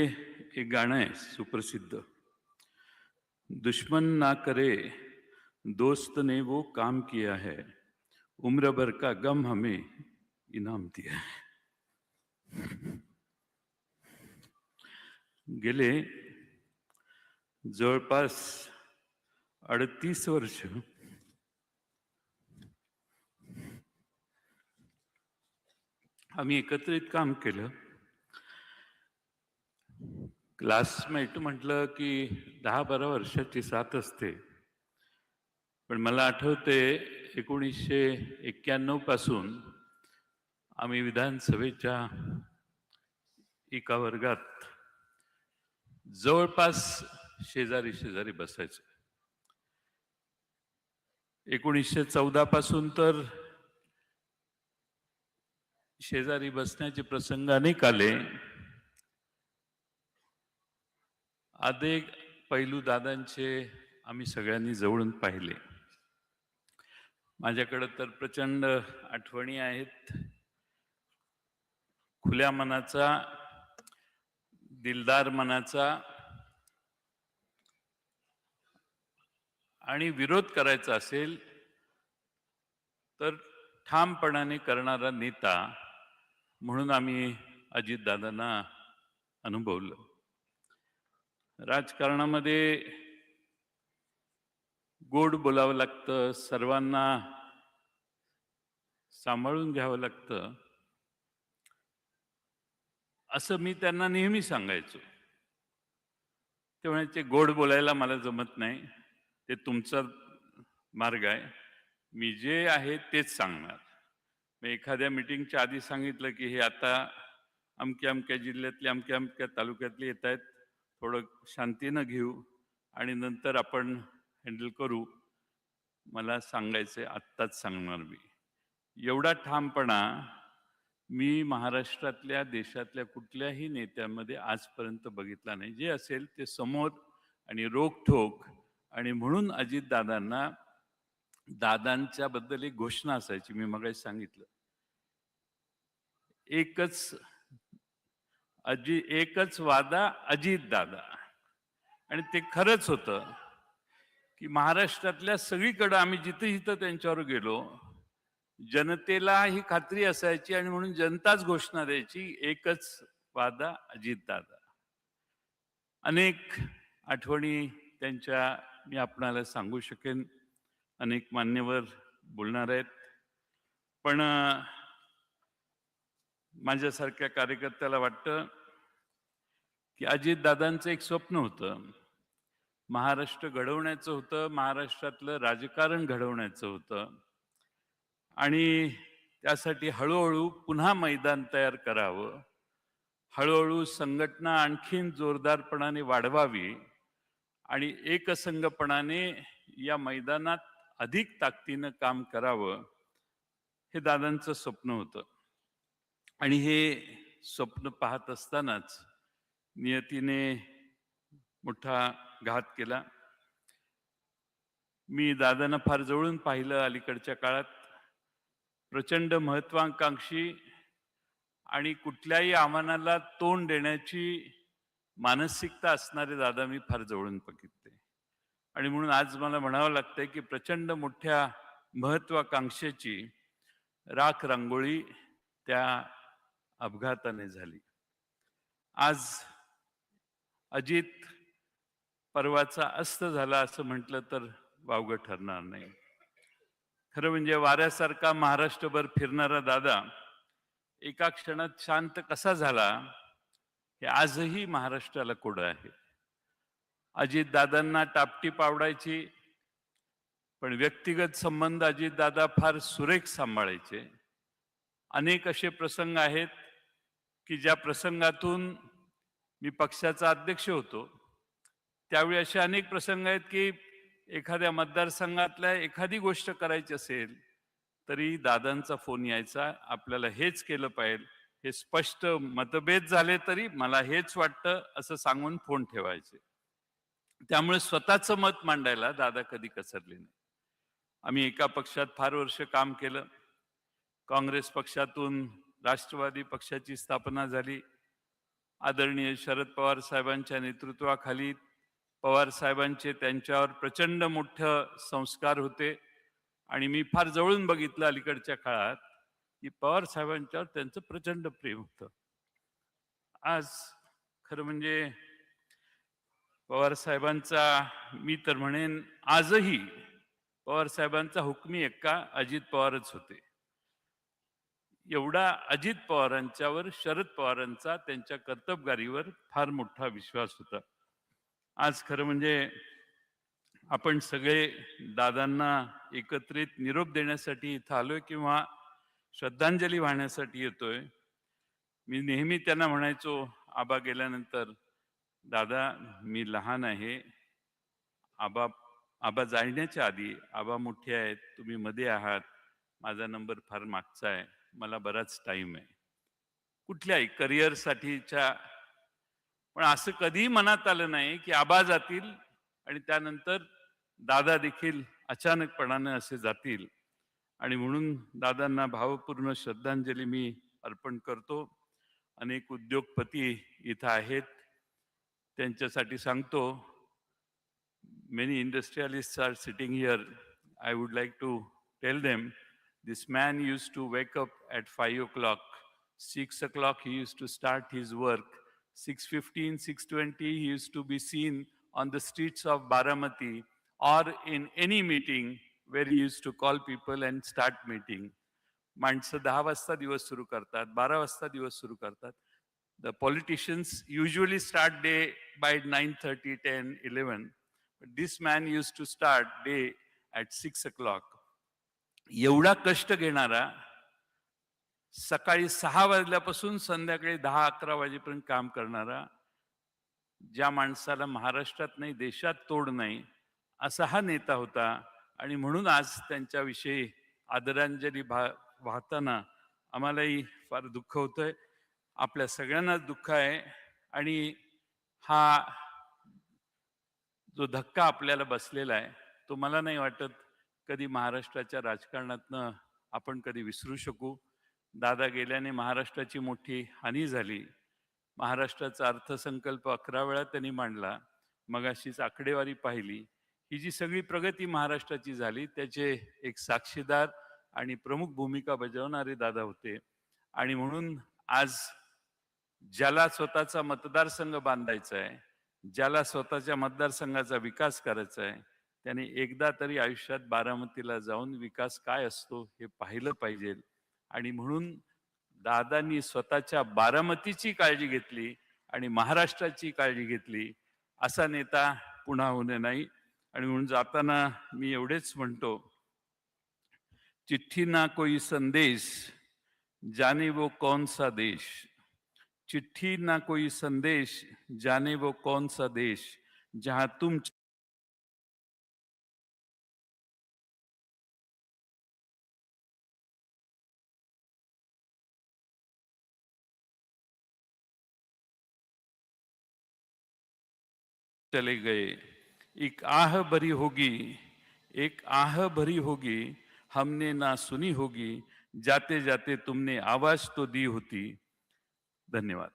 एक गाणं आहे सुप्रसिद्ध. दुश्मन ना करे दोस्त ने वो काम किया है, उम्र भर का गम हमें इनाम दिया है. गेले जवळपास 38 वर्ष आम्ही एकत्रित काम केलं. क्लासमेट म्हटलं की 10-12 वर्षाची साथ असते. पण मला आठवते 1991 पासून आम्ही विधानसभेच्या एका वर्गात जवळपास शेजारी शेजारी बसायचो. 1914 पासून तर शेजारी बसण्याचे प्रसंग अनेक आले. अनेक पैलू दादांचे आम्ही सगळ्यांनी जवळून पाहिले. माझ्याकडे तर प्रचंड आठवणी आहेत. खुल्या मनाचा, दिलदार मनाचा आणि विरोध करायचा असेल तर ठामपणाने करणारा नेता म्हणून आम्ही अजितदादांना अनुभवलं. राजकारणामध्ये गोड बोलावं लागतं, सर्वांना सांभाळून घ्यावं लागतं, असं मी त्यांना नेहमी सांगायचो. ते म्हणायचे गोड बोलायला मला जमत नाही, ते तुमचा मार्ग आहे, मी जे आहे तेच सांगणार. मग एखाद्या मीटिंगच्या आधी सांगितलं की हे आता अमक्या अमक्या जिल्ह्यातले अमक्या अमक्या तालुक्यातले येत आहेत, थोडं शांतीनं घेऊ आणि नंतर आपण हँडल करू. मला सांगायचं आत्ताच सांगणार मी. एवढा ठामपणा मी महाराष्ट्रातल्या देशातल्या कुठल्याही नेत्यामध्ये आजपर्यंत बघितला नाही. जे असेल ते समोर आणि रोखठोक. आणि म्हणून अजितदादांना दादांच्या बद्दल एक घोषणा असायची, मी मगाशी सांगितलं. एकच वादा अजितदादा. आणि ते खरंच होतं की महाराष्ट्रातल्या सगळीकडे आम्ही जिथे जिथं त्यांच्यावर गेलो, जनतेला ही खात्री असायची आणि म्हणून जनताच घोषणा द्यायची, एकच वादा अजितदादा. अनेक आठवणी त्यांच्या मी आपणाला सांगू शकेन. अनेक मान्यवर बोलणार आहेत. पण माझ्यासारख्या कार्यकर्त्याला वाटतं की अजितदादांचं एक स्वप्न होतं, महाराष्ट्र घडवण्याचं होतं, महाराष्ट्रातलं राजकारण घडवण्याचं होतं. आणि त्यासाठी हळूहळू पुन्हा मैदान तयार करावं, हळूहळू संघटना आणखीन जोरदारपणाने वाढवावी आणि एकसंघपणाने या मैदानात अधिक ताकदीनं काम करावं, हे दादांचं स्वप्न होतं. आणि हे स्वप्न पाहत असतानाच नियतीने मोठा घात केला. मी दादांना फार जवळून पाहिलं अलीकडच्या काळात. प्रचंड महत्वाकांक्षी आणि कुठल्याही आव्हानाला तोंड देण्याची मानसिकता असणारे दादा मी फार जवळून बघितले. आणि म्हणून आज मला म्हणावं लागतंय की प्रचंड मोठ्या महत्वाकांक्षेची राख रांगोळी त्या अपघाताने झाली. आज अजित पर्वाचा अस्त झाला असं म्हटलं तर वावगं ठरणार नाही. खरं म्हणजे वाऱ्यासारखा महाराष्ट्रभर फिरणारा दादा एका क्षणात शांत कसा झाला, हे आजही महाराष्ट्राला कोडं आहे. अजितदादांना टापटीप आवडायची, पण व्यक्तिगत संबंध अजितदादा फार सुरेख सांभाळायचे. अनेक असे प्रसंग आहेत की ज्या प्रसंगातून मी पक्षाचा अध्यक्ष होतो, त्यावेळी असे अनेक प्रसंग आहेत की एखाद्या मतदारसंघातल्या एखादी गोष्ट करायची असेल तरी दादांचा फोन यायचा, आपल्याला हेच केलं पाहिजे, हे स्पष्ट मतभेद झाले तरी मला हेच वाटतं असं सांगून फोन ठेवायचे. त्यामुळे स्वतःचं मत मांडायला दादा कधी कसरले नाही. आम्ही एका पक्षात फार वर्ष काम केलं. काँग्रेस पक्षातून राष्ट्रवादी पक्षाची स्थापना झाली. आदरणीय शरद पवार साहेबांच्या नेतृत्वाखाली पवार साहेबांचे त्यांच्यावर प्रचंड मोठं संस्कार होते आणि मी फार जवळून बघितलं अलीकडच्या काळात की पवार साहेबांच्यावर त्यांचं प्रचंड प्रेम होतं. आज खरं म्हणजे पवार साहेबांचा, मी तर म्हणेन आजही पवार साहेबांचा हुकमी एक्का अजित पवारच होते. एवढा अजित पवारांच्यावर शरद पवारांचा त्यांच्या कर्तबगारीवर फार मोठा विश्वास होता. आज खरं म्हणजे आपण सगळे दादांना एकत्रित निरोप देण्यासाठी इथं आलोय किंवा श्रद्धांजली वाहण्यासाठी येतोय. मी नेहमी त्यांना म्हणायचो आबा गेल्यानंतर, दादा मी लहान आहे, आबा आबा जाण्याच्या आधी, आबा मोठे आहेत, तुम्ही मध्ये आहात, माझा नंबर फार मागचा आहे, मला बराच टाइम आहे कुठल्याही करिअरसाठीच्या. पण असं कधीही मनात आलं नाही की आबा जातील आणि त्यानंतर दादा देखील अचानकपणाने असे जातील. आणि म्हणून दादांना भावपूर्ण श्रद्धांजली मी अर्पण करतो. अनेक उद्योगपती इथं आहेत, त्यांच्यासाठी सांगतो. Many industrialists are sitting here. I would like to tell them, this man used to wake up at 5 o'clock. 6 o'clock he used to start his work. 6:15, 6:20 he used to be seen on the streets of Baramati or in any meeting where he used to call people and start meeting. माणसं 10 वाजता दिवस सुरू करतात, 12 वाजता दिवस सुरू करतात. The politicians usually start day by 9:30, 10, 11. But this man used to start day at 6 o'clock. एवढा कष्ट घेणारा, सकाळी 6 वाजल्यापासून संध्याकाळी 10-11 वाजेपर्यंत काम करणारा, ज्या माणसाला महाराष्ट्रात नाही देशात तोड नाही, असा हा नेता होता. आणि म्हणून आज त्यांच्याविषयी आदरांजली वाहताना आम्हालाही फार दुःख होतंय, आपल्या सगळ्यांनाच दुःख आहे. आणि हा जो धक्का आपल्याला बसलेला आहे तो मला नाही वाटत कधी महाराष्ट्राच्या राजकारणातनं आपण कधी विसरू शकू. दादा गेल्याने महाराष्ट्राची मोठी हानी झाली. महाराष्ट्राचा अर्थसंकल्प 11 वेळा त्यांनी मांडला. मगाशीच आकडेवारी पाहिली. ही जी सगळी प्रगती महाराष्ट्राची झाली त्याचे एक साक्षीदार आणि प्रमुख भूमिका बजावणारे दादा होते. आणि म्हणून आज ज्याला स्वतःचा मतदारसंघ बांधायचा आहे, ज्याला स्वतःच्या मतदारसंघाचा विकास करायचा आहे, त्याने एकदा तरी आयुष्यात बारामतीला जाऊन विकास काय असतो हे पाहिलं पाहिजे. आणि म्हणून दादांनी स्वतःच्या बारामतीची काळजी घेतली आणि महाराष्ट्राची काळजी घेतली. असा नेता पुन्हा होणे नाही. आणि म्हणून जाताना मी एवढेच म्हणतो, चिठ्ठी ना कोई संदेश, जाने वो कौन सा देश. चिट्ठी ना कोई संदेश, जाने वो कौन सा देश, जहां तुम चले गए. एक आह भरी होगी, एक आह भरी होगी, हमने ना सुनी होगी, जाते जाते तुमने आवाज तो दी होती. धन्यवाद.